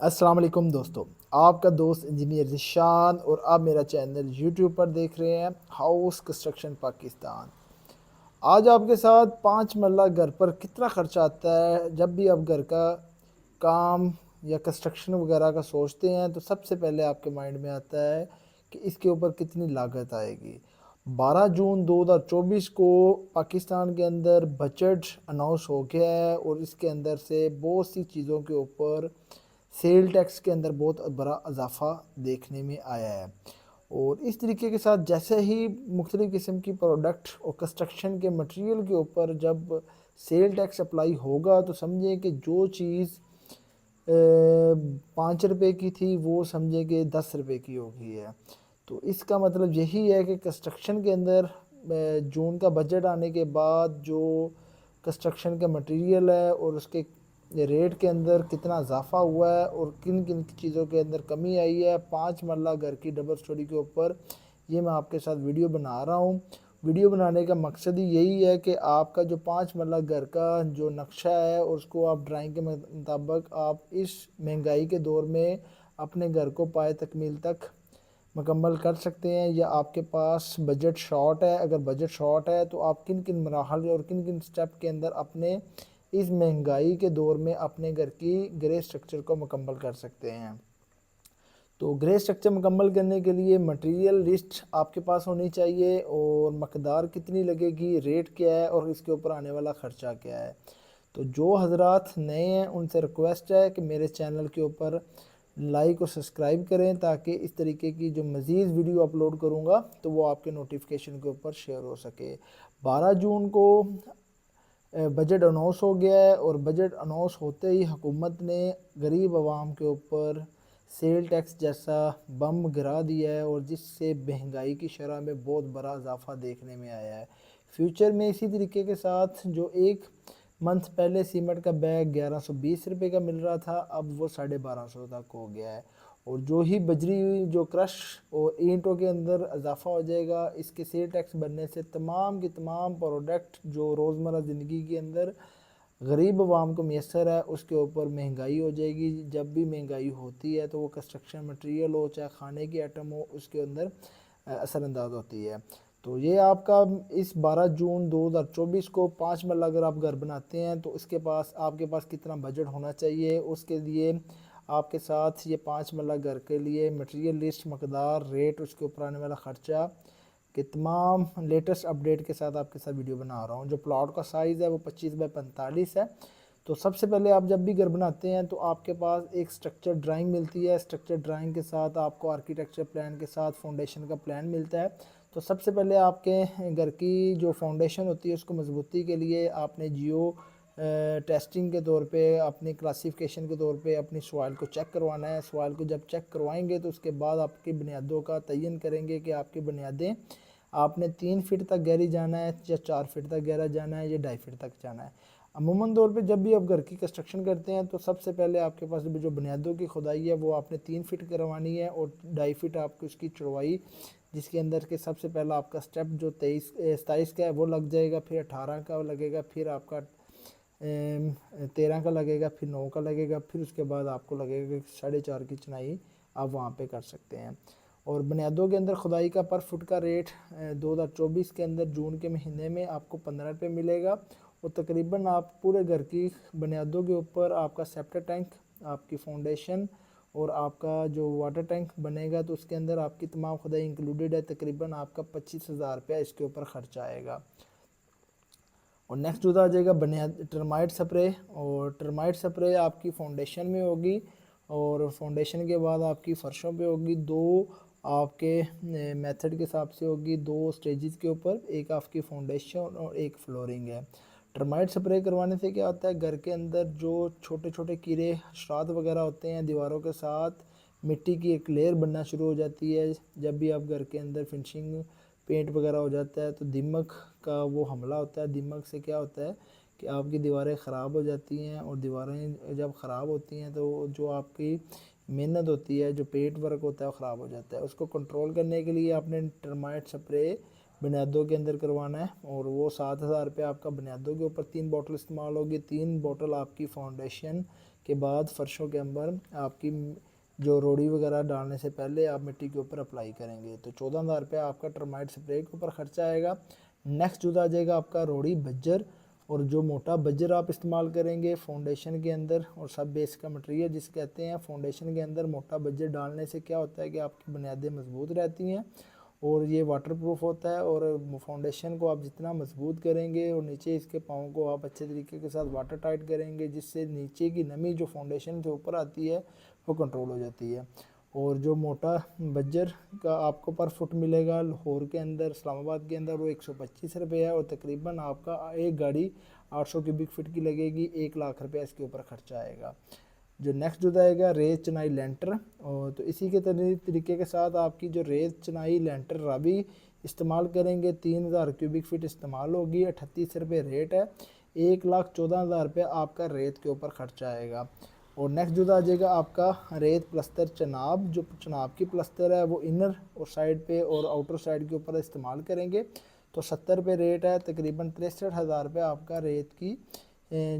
अस्सलाम वालेकुम दोस्तों, आपका दोस्त इंजीनियर ज़िशान और आप मेरा चैनल यूट्यूब पर देख रहे हैं हाउस कंस्ट्रक्शन पाकिस्तान। आज आपके साथ 5 मरला घर पर कितना खर्चा आता है। जब भी आप घर का काम या कंस्ट्रक्शन वगैरह का सोचते हैं तो सबसे पहले आपके माइंड में आता है कि इसके ऊपर कितनी लागत आएगी। 12 जून 2024 को पाकिस्तान के अंदर बजट अनाउंस हो गया है और इसके अंदर से बहुत सी चीज़ों के ऊपर सेल टैक्स के अंदर बहुत बड़ा इजाफा देखने में आया है। और इस तरीके के साथ जैसे ही मुख्तलिफ़ किस्म की प्रोडक्ट और कंस्ट्रक्शन के मटेरियल के ऊपर जब सेल टैक्स अप्लाई होगा तो समझें कि जो चीज़ 5 रुपए की थी वो समझें कि 10 रुपए की हो गई है। तो इसका मतलब यही है कि कंस्ट्रक्शन के अंदर जून का बजट आने के बाद जो कंस्ट्रक्शन का मटेरियल है और उसके रेट के अंदर कितना इजाफा हुआ है और किन किन चीज़ों के अंदर कमी आई है 5 मरला घर की डबल स्टोरी के ऊपर, ये मैं आपके साथ वीडियो बना रहा हूँ। वीडियो बनाने का मकसद ही यही है कि आपका जो 5 मरला घर का जो नक्शा है उसको आप ड्राइंग के मुताबिक आप इस महंगाई के दौर में अपने घर को पाए तकमील तक मुकम्मल कर सकते हैं। या आपके पास बजट शॉर्ट है, अगर बजट शॉर्ट है तो आप किन किन मराहल और किन किन स्टेप के अंदर अपने इस महंगाई के दौर में अपने घर की ग्रे स्ट्रक्चर को मुकम्मल कर सकते हैं। तो ग्रे स्ट्रक्चर मुकम्मल करने के लिए मटेरियल लिस्ट आपके पास होनी चाहिए और मकदार कितनी लगेगी, रेट क्या है और इसके ऊपर आने वाला ख़र्चा क्या है। तो जो हजरात नए हैं उनसे रिक्वेस्ट है कि मेरे चैनल के ऊपर लाइक और सब्सक्राइब करें ताकि इस तरीके की जो मज़ीद वीडियो अपलोड करूँगा तो वो आपके नोटिफिकेशन के ऊपर शेयर हो सके। 12 जून को बजट अनाउंस हो गया है और बजट अनाउंस होते ही हुकूमत ने गरीब आवाम के ऊपर सेल टैक्स जैसा बम गिरा दिया है और जिससे महंगाई की शरह में बहुत बड़ा इजाफा देखने में आया है। फ्यूचर में इसी तरीके के साथ जो एक मंथ पहले सीमेंट का बैग 1120 रुपये का मिल रहा था, अब वो 1250 तक हो गया है। और जो ही बजरी जो क्रश और ईंटों के अंदर इजाफा हो जाएगा, इसके सेल टैक्स बनने से तमाम की तमाम प्रोडक्ट जो रोज़मर्रा ज़िंदगी के अंदर गरीब आवाम को मैसर है उसके ऊपर महंगाई हो जाएगी। जब भी महंगाई होती है तो वो कंस्ट्रक्शन मटेरियल हो चाहे खाने की आइटम हो उसके अंदर असरअंदाज होती है। तो ये आपका इस 12 जून 2024 को 5 मरला अगर आप घर बनाते हैं तो इसके पास आपके पास कितना बजट होना चाहिए, उसके लिए आपके साथ ये 5 मरला घर के लिए मटेरियल लिस्ट, मकदार, रेट, उसके ऊपर आने वाला ख़र्चा के तमाम लेटेस्ट अपडेट के साथ आपके साथ वीडियो बना रहा हूँ। जो प्लॉट का साइज़ है वो 25 बाई 45 है। तो सबसे पहले आप जब भी घर बनाते हैं तो आपके पास एक स्ट्रक्चर ड्राइंग मिलती है। स्ट्रक्चर ड्राइंग के साथ आपको आर्किटेक्चर प्लान के साथ फाउंडेशन का प्लान मिलता है। तो सबसे पहले आपके घर की जो फाउंडेशन होती है उसको मजबूती के लिए आपने जियो टेस्टिंग के तौर पे अपनी क्लासिफिकेशन के तौर पे अपनी सॉइल को चेक करवाना है। सॉइल को जब चेक करवाएंगे तो उसके बाद आपकी बुनियादों का तयन करेंगे कि आपकी बुनियादें आपने 3 फीट तक गहरी जाना है या 4 फीट तक गहरा जाना है या 2.5 फीट तक जाना है। अमूमन तौर पे जब भी आप घर की कंस्ट्रक्शन करते हैं तो सबसे पहले आपके पास जो बुनियादों की खुदाई है वो आपने 3 फीट करवानी है और 2.5 फीट आपकी उसकी चौड़ाई, जिसके अंदर के सबसे पहला आपका स्टेप जो 27 का है वो लग जाएगा, फिर 18 का लगेगा, फिर आपका 13 का लगेगा, फिर 9 का लगेगा, फिर उसके बाद आपको लगेगा कि 4.5 की चुनाई आप वहाँ पे कर सकते हैं। और बुनियादों के अंदर खुदाई का पर फुट का रेट 2024 के अंदर जून के महीने में आपको 15 रुपये मिलेगा। और तकरीबन आप पूरे घर की बुनियादों के ऊपर आपका सेप्टर टैंक, आपकी फाउंडेशन और आपका जो वाटर टैंक बनेगा तो उसके अंदर आपकी तमाम खुदाई इंक्लूडेड है। तकरीबन आपका 25,000 रुपया इसके ऊपर खर्चा आएगा। और नेक्स्ट जो आ जाएगा बुनियाद टर्माइट स्प्रे। और टर्माइट स्प्रे आपकी फाउंडेशन में होगी और फाउंडेशन के बाद आपकी फ़र्शों पे होगी। दो आपके मेथड के हिसाब से होगी, दो स्टेजेस के ऊपर, एक आपकी फाउंडेशन और एक फ्लोरिंग है। टर्माइट स्प्रे करवाने से क्या होता है, घर के अंदर जो छोटे छोटे कीड़े हशरात वगैरह होते हैं दीवारों के साथ मिट्टी की एक लेयर बनना शुरू हो जाती है। जब भी आप घर के अंदर फिनिशिंग पेंट वगैरह हो जाता है तो दीमक का वो हमला होता है। दीमक से क्या होता है कि आपकी दीवारें ख़राब हो जाती हैं और दीवारें जब ख़राब होती हैं तो जो आपकी मेहनत होती है, जो पेंट वर्क होता है वो ख़राब हो जाता है। उसको कंट्रोल करने के लिए आपने टर्माइट स्प्रे बुनियादों के अंदर करवाना है और वो 7,000 रुपये आपका बुनियादों के ऊपर 3 बोतल इस्तेमाल होगी। 3 बोतल आपकी फाउंडेशन के बाद फ़र्शों के अंदर आपकी जो रोड़ी वगैरह डालने से पहले आप मिट्टी के ऊपर अप्लाई करेंगे। तो 14,000 रुपये आपका टर्माइट स्प्रे के ऊपर खर्चा आएगा। नेक्स्ट जो आ जाएगा आपका रोड़ी बज्जर, और जो मोटा बज्जर आप इस्तेमाल करेंगे फाउंडेशन के अंदर, और सब बेस का मटेरियल जिसे कहते हैं, फाउंडेशन के अंदर मोटा बज्जर डालने से क्या होता है कि आपकी बुनियादें मजबूत रहती हैं और ये वाटरप्रूफ होता है। और फाउंडेशन को आप जितना मजबूत करेंगे और नीचे इसके पाँव को आप अच्छे तरीके के साथ वाटर टाइट करेंगे, जिससे नीचे की नमी जो फाउंडेशन के ऊपर आती है वो कंट्रोल हो जाती है। और जो मोटा बज्जर का आपको पर फुट मिलेगा लाहौर के अंदर, इस्लामाबाद के अंदर, वो 125 रुपये है, और तकरीबन आपका एक गाड़ी 800 क्यूबिक फीट की लगेगी, 1 लाख रुपया इसके ऊपर खर्चा आएगा। जो नेक्स्ट जो आएगा रेत चनाई लेंटर, और तो इसी के तरीके के साथ आपकी जो रेत चनाई लेंटर रावी इस्तेमाल करेंगे 3,000 क्यूबिक फीट इस्तेमाल होगी, 38 रुपये रेट है, 1,14,000 रुपये आपका रेत के ऊपर खर्चा आएगा। और नेक्स्ट जो आ जाएगा आपका रेत प्लस्तर चनाब, जो चनाब की प्लस्तर है वो इनर और साइड पे और आउटर साइड के ऊपर इस्तेमाल करेंगे। तो 70 रुपये रेट है, तकरीबन 63,000 रुपये आपका रेत की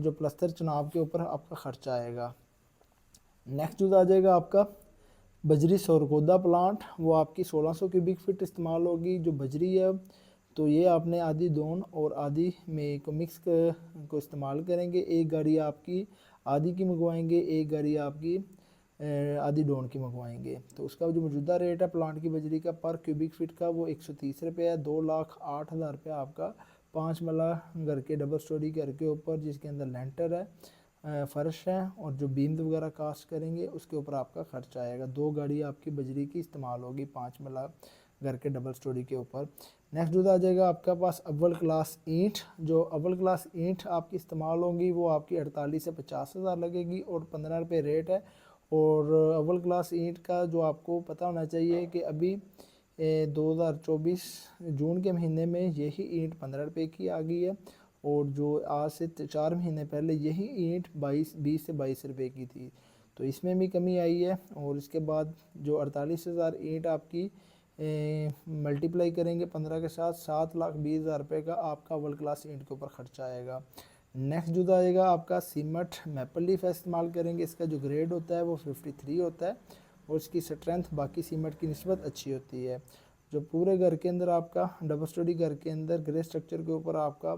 जो प्लस्तर चनाब के ऊपर आपका खर्चा आएगा। नेक्स्ट जो आ जाएगा आपका बजरी सौरगोदा प्लांट, वो आपकी 1600 क्यूबिक फीट इस्तेमाल होगी। जो बजरी है तो ये आपने आधी दोन और आधी में को मिक्स को इस्तेमाल करेंगे। एक गाड़ी आपकी आधी की मंगवाएंगे, एक गाड़ी आपकी आधी डोन की मंगवाएंगे। तो उसका जो मौजूदा रेट है प्लांट की बजरी का पर क्यूबिक फीट का वो 130 रुपये है। 2,08,000 रुपये आपका 5 मला घर के डबल स्टोरी घर के ऊपर, जिसके अंदर लेंटर है, फ़र्श है और जो बीम वगैरह कास्ट करेंगे उसके ऊपर आपका खर्चा आएगा। 2 गाड़ी आपकी बजरी की इस्तेमाल होगी 5 मला घर के डबल स्टोरी के ऊपर। नेक्स्ट जो आ जाएगा आपका पास अव्वल क्लास ईंट। जो अव्वल क्लास ईंट आपकी इस्तेमाल होगी वो आपकी 48 से 50,000 लगेगी और 15 रुपये रेट है। और अव्वल क्लास ईंट का जो आपको पता होना चाहिए कि अभी 2024 जून के महीने में यही ईंट 15 रुपये की आ गई है, और जो आज से 4 महीने पहले यही ईंट 20 से 22 रुपये की थी। तो इसमें भी कमी आई है। और इसके बाद जो 48,000 ईंट आपकी मल्टीप्लाई करेंगे 15 के साथ, 7,20,000 रुपये का आपका वर्ल्ड क्लास ईंट के ऊपर खर्चा आएगा। नेक्स्ट जो आएगा आपका सीमेंट मैपल लीफ इस्तेमाल करेंगे। इसका जो ग्रेड होता है वो 53 होता है और इसकी स्ट्रेंथ बाकी सीमेंट की निस्बत अच्छी होती है। जो पूरे घर के अंदर आपका डबल स्टोरी घर के अंदर ग्रे स्ट्रक्चर के ऊपर आपका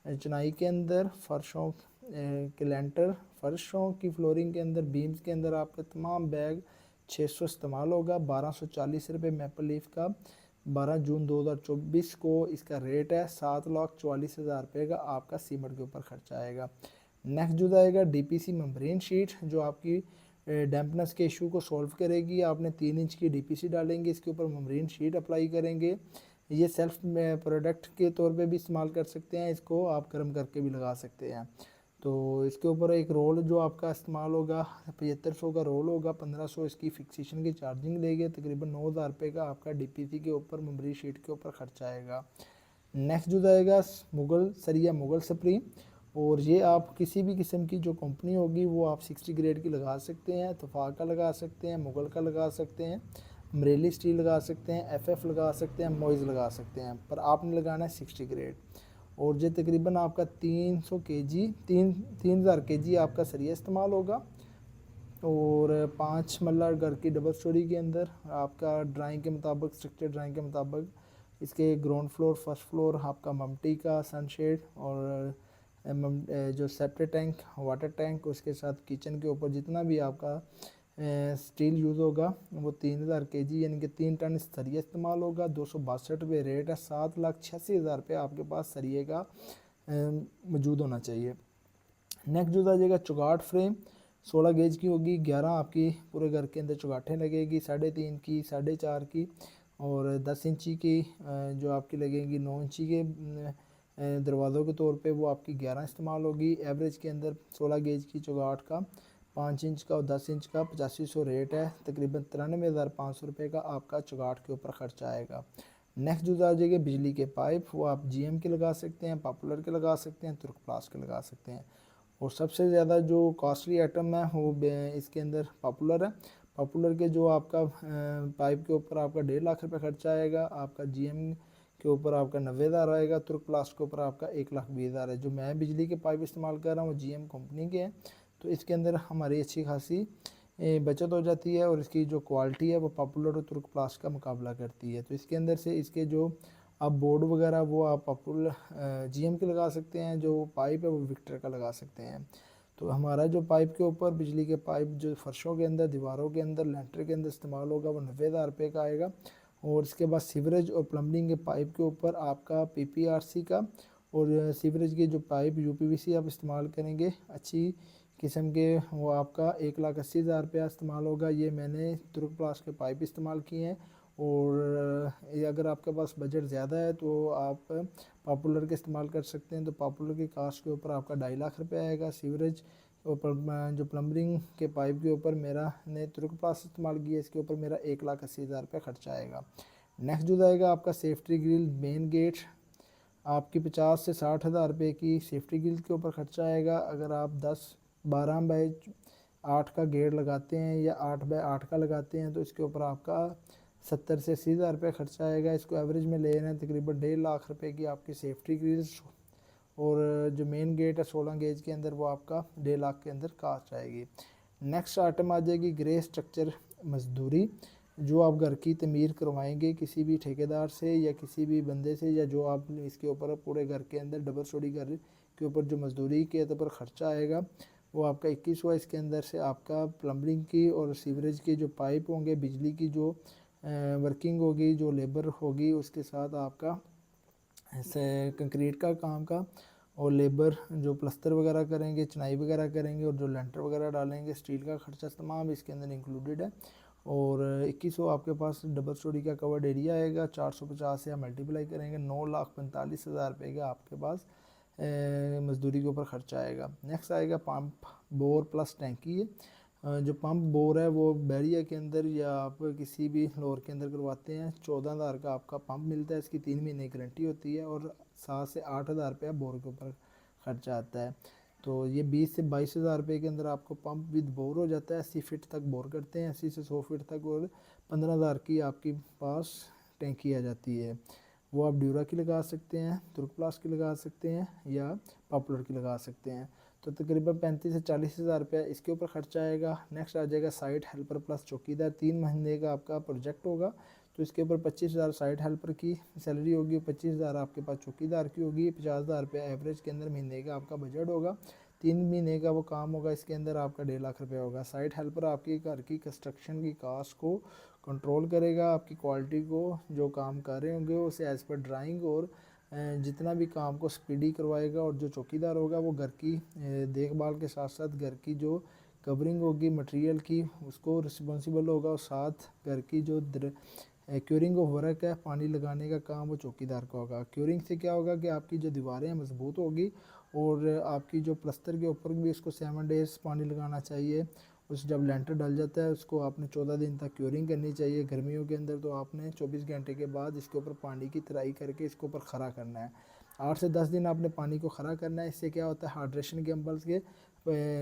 चुनाई के अंदर फर्शों के लेंटर, फर्शों की फ्लोरिंग के अंदर, बीम्स के अंदर आपका तमाम बैग 600 इस्तेमाल होगा। 1240 रुपये मैपल लीफ का 12 जून 2024 को इसका रेट है। 7,44,000 रुपये का आपका सीमेंट के ऊपर खर्चा आएगा। नेक्स्ट जो आएगा डीपीसी मेम्ब्रेन शीट, जो आपकी डैम्पनेस के इशू को सॉल्व करेगी। आपने 3 इंच की डीपीसी डालेंगे, इसके ऊपर मेम्ब्रेन शीट अप्लाई करेंगे। ये सेल्फ प्रोडक्ट के तौर पे भी इस्तेमाल कर सकते हैं, इसको आप गर्म करके भी लगा सकते हैं। तो इसके ऊपर एक रोल जो आपका इस्तेमाल होगा 7500 का रोल होगा, 1500 इसकी फिक्सेशन की चार्जिंग लेंगे, तकरीबन 9,000 रुपये का आपका डीपीसी के ऊपर मेम्ब्रेन शीट के ऊपर खर्चा आएगा। नेक्स्ट जो आएगा मुगल सरिया मुगल स्प्री, और ये आप किसी भी किस्म की जो कंपनी होगी वो आप 60 ग्रेड की लगा सकते हैं, तफाक का लगा सकते हैं, मुगल का लगा सकते हैं, अमरेली स्टील लगा सकते हैं, एफएफ लगा सकते हैं, मोइज़ लगा सकते हैं, पर आपने लगाना है 60 ग्रेड। और ये तकरीबन आपका 300 केजी 3,000 केजी आपका सरिया इस्तेमाल होगा। और 5 मल्ला घर की डबल स्टोरी के अंदर आपका ड्राइंग के मुताबिक, स्ट्रक्चर ड्राइंग के मुताबिक इसके ग्राउंड फ्लोर, फर्स्ट फ्लोर आपका ममटी का सनशेड और जो सेप्टिक टैंक, वाटर टैंक, उसके साथ किचन के ऊपर जितना भी आपका स्टील यूज़ होगा वो 3,000 केजी यानी कि 3 टन सरिया इस्तेमाल होगा। 262 रुपये रेट है। 7,86,000 रुपये आपके पास सरिये का मौजूद होना चाहिए। नेक्स्ट जो आ जाएगा चौगाट फ्रेम, 16 गेज की होगी, 11 आपकी पूरे घर के अंदर चौगाटें लगेगी, 3.5 की, 4.5 की और 10 इंची की जो आपकी लगेगी 9 इंची के दरवाज़ों के तौर पे वो आपकी 11 इस्तेमाल होगी। एवरेज के अंदर 16 गेज की चौगाट का 5 इंच का और 10 इंच का 8500 रेट है, तकरीबन 93,500 रुपये का आपका चौगाट के ऊपर खर्चा आएगा। नेक्स्ट जो आ जाएगा बिजली के पाइप, वो आप जीएम के लगा सकते हैं, पॉपुलर के लगा सकते हैं, तुर्क प्लास के लगा सकते हैं। और सबसे ज़्यादा जो कॉस्टली आइटम है वो इसके अंदर पॉपुलर है। पॉपुलर के जो आपका पाइप के ऊपर आपका 1.5 लाख रुपये खर्चा आएगा, आपका जीएम के ऊपर आपका 90,000 आएगा, तुर्क प्लास्ट के ऊपर आपका 1,20,000 है। जो मैं बिजली के पाइप इस्तेमाल कर रहा हूँ वो जीएम कंपनी के हैं, तो इसके अंदर हमारी अच्छी खासी बचत हो जाती है और इसकी जो क्वालिटी है वो पॉपुलर और तुर्क प्लास का मुकाबला करती है। तो इसके अंदर से इसके जो आप बोर्ड वगैरह वो आप पॉपुलर जीएम के लगा सकते हैं, जो पाइप है वो विक्टर का लगा सकते हैं। तो हमारा जो पाइप के ऊपर बिजली के पाइप जो फर्शों के अंदर, दीवारों के अंदर, लेंटर के अंदर इस्तेमाल होगा वो 90,000 रुपये का आएगा। और इसके बाद सीवरेज और प्लम्बिंग के पाइप के ऊपर आपका पीपीआरसी का और सीवरेज के जो पाइप यूपीवीसी आप इस्तेमाल करेंगे अच्छी किस्म के, वो आपका 1,80,000 रुपया इस्तेमाल होगा। ये मैंने तुर्क प्लास के पाइप इस्तेमाल किए हैं। और अगर आपके पास बजट ज़्यादा है तो आप पॉपुलर के इस्तेमाल कर सकते हैं। तो पॉपुलर की कास्ट के ऊपर आपका 2.5 लाख रुपये आएगा। सीवरेज और जो प्लम्बिंग के पाइप के ऊपर मेरा ने तुर्क प्लास इस्तेमाल किया, इसके ऊपर मेरा 1,80,000 रुपये खर्चा आएगा। नेक्स्ट जो जाएगा आपका सेफ्टी ग्रिल मेन गेट, आपकी 50 से 60,000 रुपये की सेफ्टी ग्रिल के ऊपर खर्चा आएगा। अगर आप 10-12x8 का गेट लगाते हैं या 8x8 का लगाते हैं तो इसके ऊपर आपका 70 से 80,000 रुपये खर्चा आएगा। इसको एवरेज में ले रहे हैं तकरीबन 1.5 लाख रुपये की आपकी सेफ्टी ग्रिल्स। और जो मेन गेट है 16 गेज के अंदर वो आपका 1.5 लाख के अंदर कास्ट आएगी। नेक्स्ट आइटम आ जाएगी ग्रे स्ट्रक्चर मजदूरी, जो आप घर की तमीर करवाएंगे किसी भी ठेकेदार से या किसी भी बंदे से, या जो आप इसके ऊपर पूरे घर के अंदर डबल स्टोरी घर के ऊपर जो मजदूरी के तौर पर ख़र्चा आएगा वो आपका 2100। इसके अंदर से आपका प्लम्बिंग की और सीवरेज के जो पाइप होंगे, बिजली की जो वर्किंग होगी, जो लेबर होगी, उसके साथ आपका कंक्रीट का काम का और लेबर जो प्लस्तर वगैरह करेंगे, चिनाई वगैरह करेंगे और जो लेंटर वगैरह डालेंगे, स्टील का खर्चा तमाम इसके अंदर इंक्लूडेड है। और 2100 आपके पास डबल स्टोरी का कवर्ड एरिया आएगा। 450 से आप मल्टीप्लाई करेंगे 9,45,000 रुपये का आपके पास मजदूरी के ऊपर खर्चा आएगा। नेक्स्ट आएगा पंप बोर प्लस टैंकी है। जो पंप बोर है वो बैरिया के अंदर या आप किसी भी फ्लोर के अंदर करवाते हैं 14,000 का आपका पंप मिलता है। इसकी 3 महीने की गारंटी होती है और 7 से 8,000 रुपया बोर के ऊपर खर्चा आता है। तो ये 20 से 22,000 रुपये के अंदर आपको पंप विद बोर हो जाता है। 80 फीट तक बोर करते हैं, 80 से 100 फीट तक, और 15,000 की आपके पास टैंकी आ जाती है। वो आप ड्यूरा की लगा सकते हैं, तुर्क प्लास की लगा सकते हैं या पॉपुलर की लगा सकते हैं। तो तकरीबन 35 से 40,000 रुपया इसके ऊपर खर्चा आएगा। नेक्स्ट आ जाएगा साइट हेल्पर प्लस चौकीदार। 3 महीने का आपका प्रोजेक्ट होगा तो इसके ऊपर 25,000 साइट हेल्पर की सैलरी होगी, 25,000 आपके पास चौकीदार की होगी, 50,000 रुपये एवरेज के अंदर महीने का आपका बजट होगा। 3 महीने का वो काम होगा, इसके अंदर आपका 1.5 लाख रुपये होगा। साइट हेल्पर आपकी घर की कंस्ट्रक्शन की कास्ट को कंट्रोल करेगा, आपकी क्वालिटी को जो काम कर रहे होंगे उसे एज़ पर ड्राइंग और जितना भी काम को स्पीडी करवाएगा। और जो चौकीदार होगा वो घर की देखभाल के साथ साथ घर की जो कवरिंग होगी मटेरियल की उसको रिस्पॉन्सिबल होगा, और साथ घर की जो क्यूरिंग ऑफ वर्क है, पानी लगाने का काम वो चौकीदार का होगा। क्यूरिंग से क्या होगा कि आपकी जो दीवारें मजबूत होगी और आपकी जो प्लस्तर के ऊपर भी इसको 7 डेज़ पानी लगाना चाहिए। उस जब लेंटर डल जाता है उसको आपने 14 दिन तक क्यूरिंग करनी चाहिए। गर्मियों के अंदर तो आपने 24 घंटे के बाद इसके ऊपर पानी की तराई करके इसके ऊपर खड़ा करना है। 8 से 10 दिन आपने पानी को खड़ा करना है। इससे क्या होता है, हाइड्रेशन के अम्बल्स के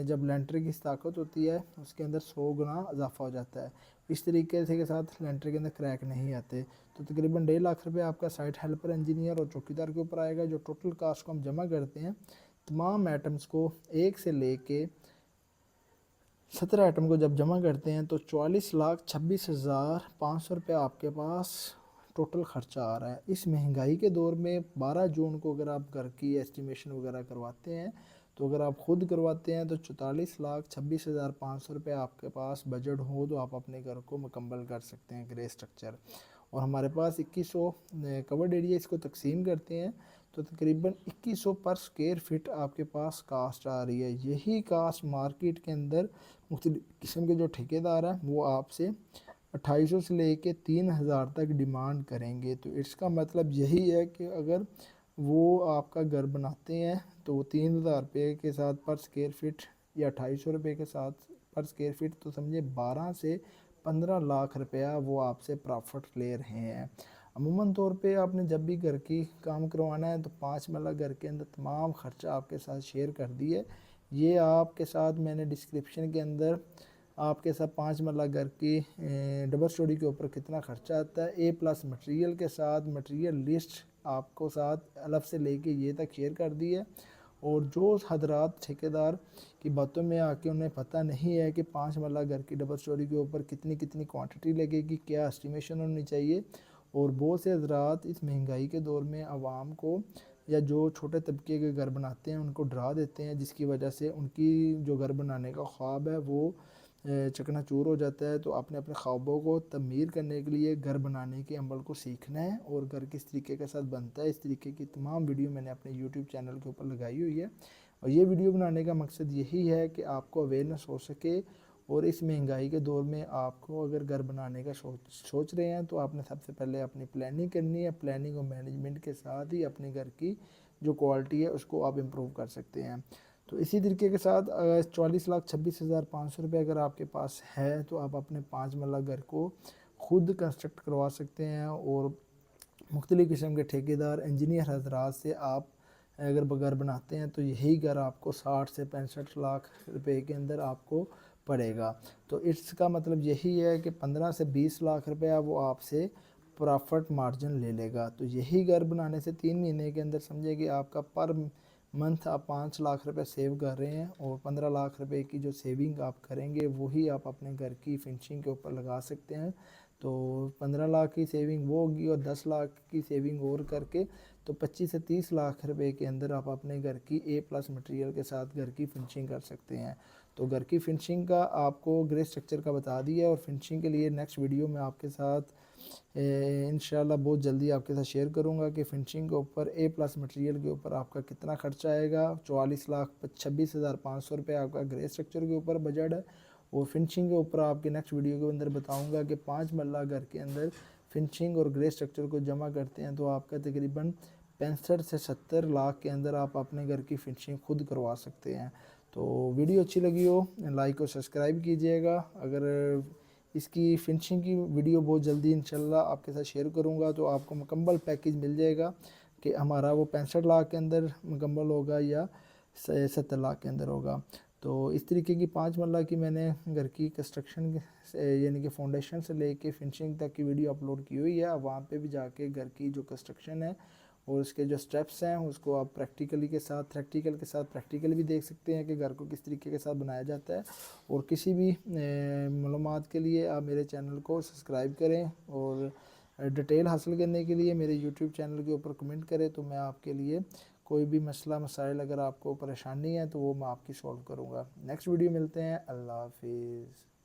जब लेंटर की ताकत होती है उसके अंदर 100 गुना इजाफा हो जाता है। इस तरीके से के साथ लेंटर के अंदर क्रैक नहीं आते। तो तकरीबन 1.5 लाख रुपये आपका साइट हेल्पर, इंजीनियर और चौकीदार के ऊपर आएगा। जो टोटल कास्ट को हम जमा करते हैं तमाम आइटम्स को 1 से लेके 17 आइटम को जब जमा करते हैं तो 44,26,500 रुपये आपके पास टोटल खर्चा आ रहा है। इस महंगाई के दौर में 12 जून को अगर आप घर की एस्टिमेशन वगैरह करवाते हैं तो अगर आप खुद करवाते हैं तो 44,26,500 रुपये आपके पास बजट हो तो आप अपने घर को मुकम्मल कर सकते हैं ग्रे स्ट्रक्चर। और हमारे पास 2100 कवर्ड एरिया इसको तकसीम करते हैं तो तकरीबन 2100 पर स्क्वायर फिट आपके पास कास्ट आ रही है। यही कास्ट मार्केट के अंदर मुख्तलिफ किस्म के जो ठेकेदार हैं वो आपसे 2800 से लेके 3,000 तक डिमांड करेंगे। तो इसका मतलब यही है कि अगर वो आपका घर बनाते हैं तो वो 3,000 रुपये के साथ पर स्क्वायर फिट या 250 रुपये के साथ पर स्क्वायर फिट, तो समझे 12 से 15 लाख रुपया वो आपसे प्रॉफिट ले रहे हैं। अमूमन तौर पे आपने जब भी घर की काम करवाना है तो 5 मरला घर के अंदर तमाम खर्चा आपके साथ शेयर कर दिए। ये आपके साथ मैंने डिस्क्रिप्शन के अंदर आपके साथ 5 मरला घर की डबल स्टोरी के ऊपर कितना खर्चा आता है ए प्लस मटेरियल के साथ मटेरियल लिस्ट आपको साथ अलग से लेके ये तक शेयर कर दी है। और जो हजरात ठेकेदार की बातों में आके उन्हें पता नहीं है कि 5 मरला घर की डबल स्टोरी के ऊपर कितनी कितनी क्वांटिटी लगेगी, क्या एस्टिमेशन होनी चाहिए, और बहुत से हजरात इस महंगाई के दौर में आवाम को या जो छोटे तबके के घर बनाते हैं उनको डरा देते हैं, जिसकी वजह से उनकी जो घर बनाने का ख्वाब है वो चकनाचूर हो जाता है। तो आपने अपने ख्वाबों को तमीर करने के लिए घर बनाने के अमल को सीखना है, और घर किस तरीके के साथ बनता है, इस तरीके की तमाम वीडियो मैंने अपने यूट्यूब चैनल के ऊपर लगाई हुई है। और ये वीडियो बनाने का मकसद यही है कि आपको अवेयरनेस हो सके, और इस महंगाई के दौर में आपको अगर घर बनाने का सोच रहे हैं तो आपने सबसे पहले अपनी प्लानिंग करनी है। प्लानिंग और मैनेजमेंट के साथ ही अपने घर की जो क्वालिटी है उसको आप इम्प्रूव कर सकते हैं। तो इसी तरीके के साथ 44,26,500 रुपये अगर आपके पास है तो आप अपने 5 मरला घर को खुद कंस्ट्रक्ट करवा सकते हैं, और मुख्तलिफ़ किस्म के ठेकेदार इंजीनियर हजरात से आप अगर घर बनाते हैं तो यही घर आपको 60 से 65 लाख रुपए के अंदर आपको पड़ेगा। तो इसका मतलब यही है कि 15 से 20 लाख रुपया वो आपसे प्रॉफिट मार्जिन ले लेगा। तो यही घर बनाने से 3 महीने के अंदर समझे कि आपका पर मंथ आप 5 लाख रुपए सेव कर रहे हैं, और 15 लाख रुपए की जो सेविंग आप करेंगे वही आप अपने घर की फिनिशिंग के ऊपर लगा सकते हैं। तो 15 लाख की सेविंग वो होगी, और 10 लाख की सेविंग और करके तो 25 से 30 लाख रुपए के अंदर आप अपने घर की A+ मटेरियल के साथ घर की फिनिशिंग कर सकते हैं। तो घर की फिनिशिंग का आपको ग्रे स्ट्रक्चर का बता दिया, और फिनिशिंग के लिए नेक्स्ट वीडियो में आपके साथ इंशाल्लाह बहुत जल्दी आपके साथ शेयर करूंगा कि फिनिशिंग के ऊपर A+ मटेरियल के ऊपर आपका कितना खर्चा आएगा। 44,26,500 रुपये आपका ग्रे स्ट्रक्चर के ऊपर बजट है, और फिनिशिंग के ऊपर आपके नेक्स्ट वीडियो के अंदर बताऊंगा कि 5 मरला घर के अंदर फिनिशिंग और ग्रे स्ट्रक्चर को जमा करते हैं तो आपका तकरीबन 65 से 70 लाख के अंदर आप अपने घर की फिनिशिंग खुद करवा सकते हैं। तो वीडियो अच्छी लगी हो लाइक और सब्सक्राइब कीजिएगा। अगर इसकी फिनिशिंग की वीडियो बहुत जल्दी इंशाल्लाह आपके साथ शेयर करूंगा तो आपको मुकम्मल पैकेज मिल जाएगा कि हमारा वो 65 लाख के अंदर मुकम्मल होगा या 70 लाख के अंदर होगा। तो इस तरीके की 5 मरला की मैंने घर की कंस्ट्रक्शन यानी कि फाउंडेशन से लेके फिनिशिंग तक की वीडियो अपलोड की हुई है। वहाँ पे भी जाके घर की जो कंस्ट्रक्शन है और उसके जो स्टेप्स हैं उसको आप प्रैक्टिकल के साथ प्रैक्टिकल भी देख सकते हैं कि घर को किस तरीके के साथ बनाया जाता है। और किसी भी मालूमात के लिए आप मेरे चैनल को सब्सक्राइब करें, और डिटेल हासिल करने के लिए मेरे यूट्यूब चैनल के ऊपर कमेंट करें, तो मैं आपके लिए कोई भी मसला मसाइल अगर आपको परेशानी है तो वो मैं आपकी सॉल्व करूँगा। नेक्स्ट वीडियो मिलते हैं। अल्लाह हाफिज़।